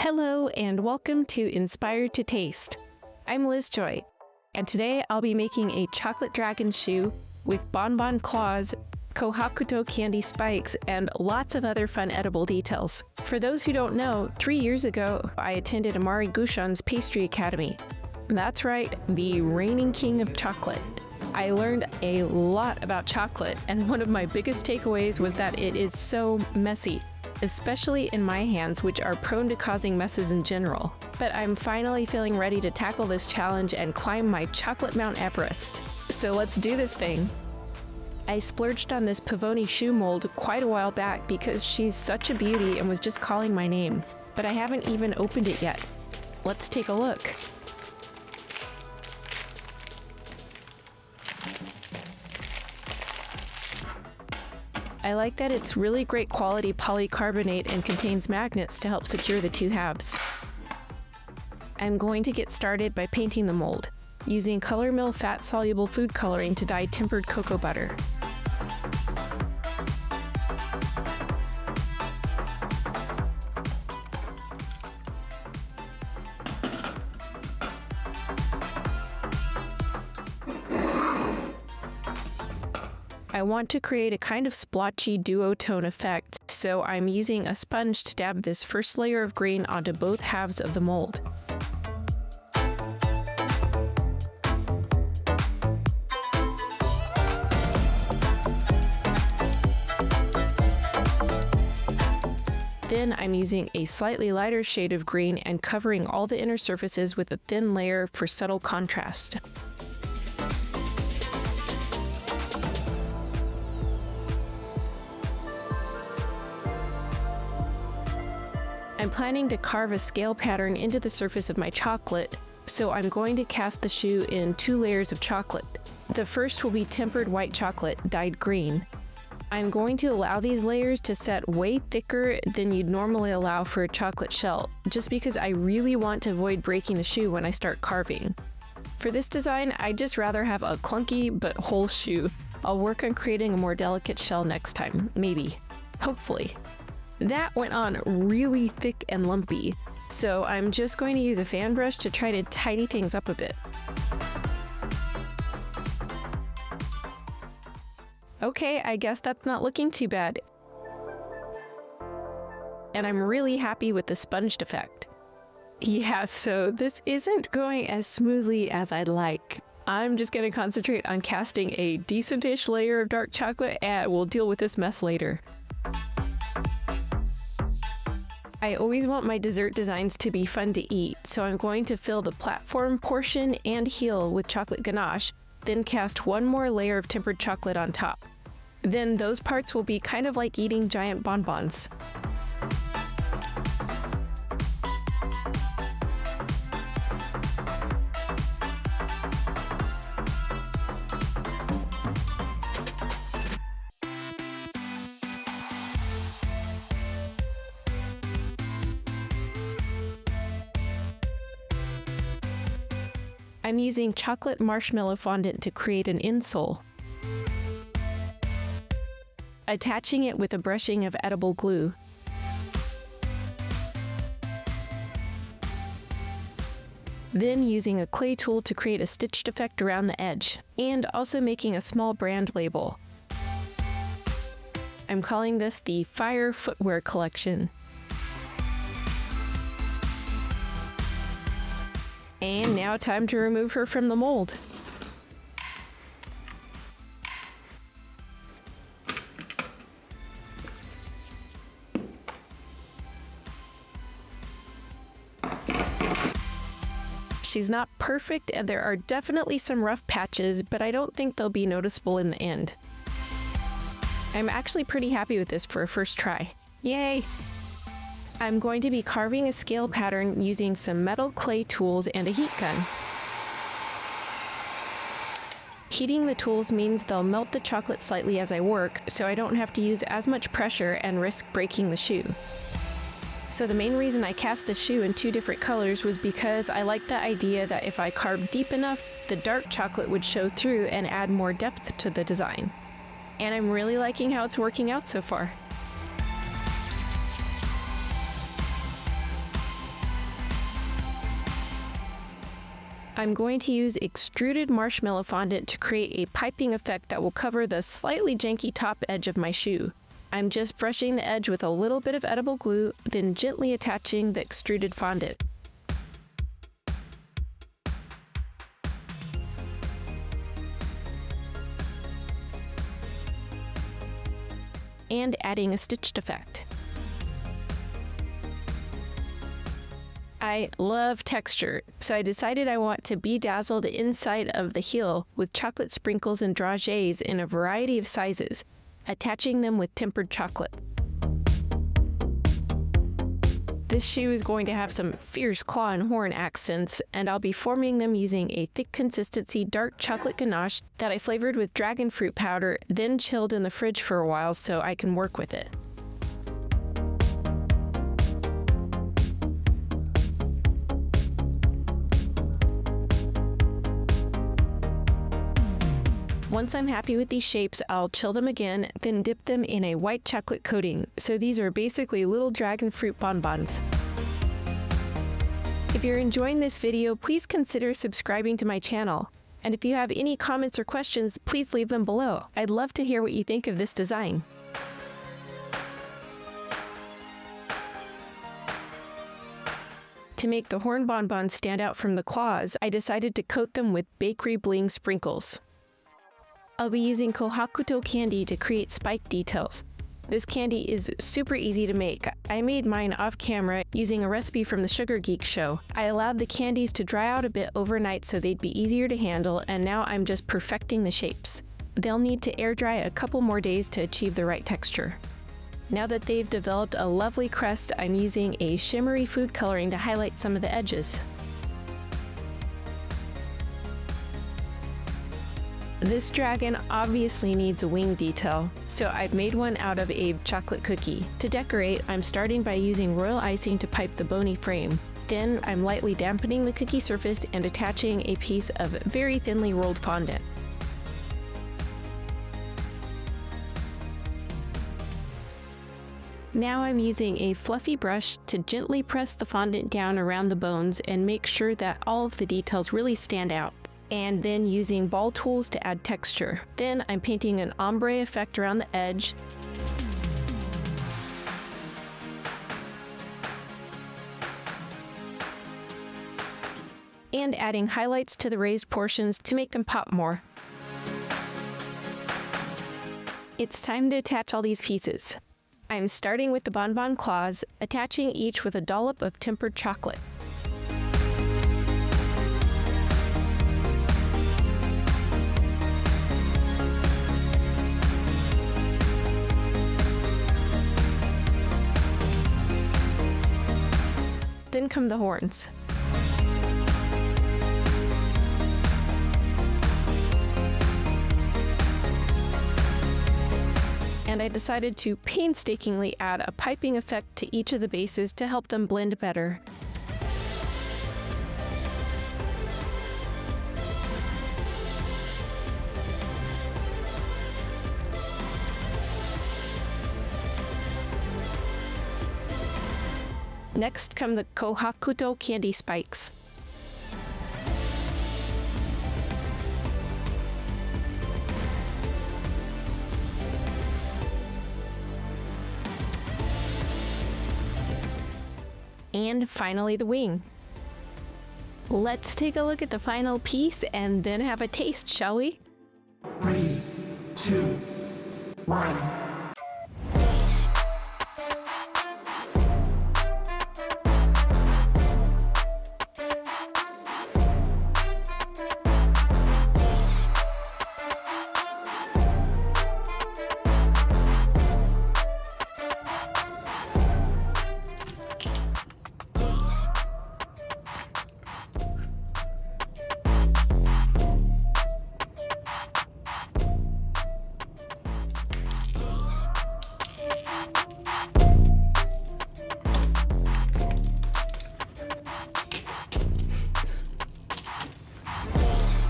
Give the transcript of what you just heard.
Hello and welcome to Inspired to Taste. I'm Liz Joy, and today I'll be making a chocolate dragon shoe with bonbon claws, kohakutou candy spikes, and lots of other fun edible details. For those who don't know, 3 years ago, I attended Amari Gouchon's Pastry Academy. That's right, the reigning king of chocolate. I learned a lot about chocolate, and one of my biggest takeaways was that it is so messy, especially in my hands, which are prone to causing messes in general. But I'm finally feeling ready to tackle this challenge and climb my chocolate Mount Everest. So let's do this thing. I splurged on this Pavoni shoe mold quite a while back because she's such a beauty and was just calling my name. But I haven't even opened it yet. Let's take a look. I like that it's really great quality polycarbonate and contains magnets to help secure the two halves. I'm going to get started by painting the mold, using Color Mill fat-soluble food coloring to dye tempered cocoa butter. I want to create a kind of splotchy duotone effect, so I'm using a sponge to dab this first layer of green onto both halves of the mold. Then I'm using a slightly lighter shade of green and covering all the inner surfaces with a thin layer for subtle contrast. I'm planning to carve a scale pattern into the surface of my chocolate, so I'm going to cast the shoe in 2 layers of chocolate. The first will be tempered white chocolate, dyed green. I'm going to allow these layers to set way thicker than you'd normally allow for a chocolate shell, just because I really want to avoid breaking the shoe when I start carving. For this design, I'd just rather have a clunky but whole shoe. I'll work on creating a more delicate shell next time, maybe. Hopefully. That went on really thick and lumpy, so I'm just going to use a fan brush to try to tidy things up a bit. Okay, I guess that's not looking too bad. And I'm really happy with the sponged effect. Yeah, so this isn't going as smoothly as I'd like. I'm just going to concentrate on casting a decent-ish layer of dark chocolate, and we'll deal with this mess later. I always want my dessert designs to be fun to eat, so I'm going to fill the platform portion and heel with chocolate ganache, then cast one more layer of tempered chocolate on top. Then those parts will be kind of like eating giant bonbons. I'm using chocolate marshmallow fondant to create an insole, attaching it with a brushing of edible glue. Then using a clay tool to create a stitched effect around the edge, and also making a small brand label. I'm calling this the Fire Footwear Collection. And now time to remove her from the mold. She's not perfect, and there are definitely some rough patches, but I don't think they'll be noticeable in the end. I'm actually pretty happy with this for a first try. Yay! I'm going to be carving a scale pattern using some metal clay tools and a heat gun. Heating the tools means they'll melt the chocolate slightly as I work, so I don't have to use as much pressure and risk breaking the shoe. So the main reason I cast the shoe in 2 different colors was because I liked the idea that if I carved deep enough, the dark chocolate would show through and add more depth to the design. And I'm really liking how it's working out so far. I'm going to use extruded marshmallow fondant to create a piping effect that will cover the slightly janky top edge of my shoe. I'm just brushing the edge with a little bit of edible glue, then gently attaching the extruded fondant. And adding a stitched effect. I love texture, so I decided I want to bedazzle the inside of the heel with chocolate sprinkles and dragées in a variety of sizes, attaching them with tempered chocolate. This shoe is going to have some fierce claw and horn accents, and I'll be forming them using a thick consistency dark chocolate ganache that I flavored with dragon fruit powder, then chilled in the fridge for a while so I can work with it. Once I'm happy with these shapes, I'll chill them again, then dip them in a white chocolate coating. So these are basically little dragon fruit bonbons. If you're enjoying this video, please consider subscribing to my channel. And if you have any comments or questions, please leave them below. I'd love to hear what you think of this design. To make the horn bonbons stand out from the claws, I decided to coat them with bakery bling sprinkles. I'll be using kohakutou candy to create spike details. This candy is super easy to make. I made mine off camera using a recipe from the Sugar Geek show. I allowed the candies to dry out a bit overnight so they'd be easier to handle, and now I'm just perfecting the shapes. They'll need to air dry a couple more days to achieve the right texture. Now that they've developed a lovely crust, I'm using a shimmery food coloring to highlight some of the edges. This dragon obviously needs a wing detail, so I've made one out of a chocolate cookie. To decorate, I'm starting by using royal icing to pipe the bony frame. Then I'm lightly dampening the cookie surface and attaching a piece of very thinly rolled fondant. Now I'm using a fluffy brush to gently press the fondant down around the bones and make sure that all of the details really stand out. And then using ball tools to add texture. Then I'm painting an ombre effect around the edge. And adding highlights to the raised portions to make them pop more. It's time to attach all these pieces. I'm starting with the bonbon claws, attaching each with a dollop of tempered chocolate. Then come the horns. And I decided to painstakingly add a piping effect to each of the bases to help them blend better. Next come the kohakutou candy spikes. And finally the wing. Let's take a look at the final piece and then have a taste, shall we? 3, 2, 1.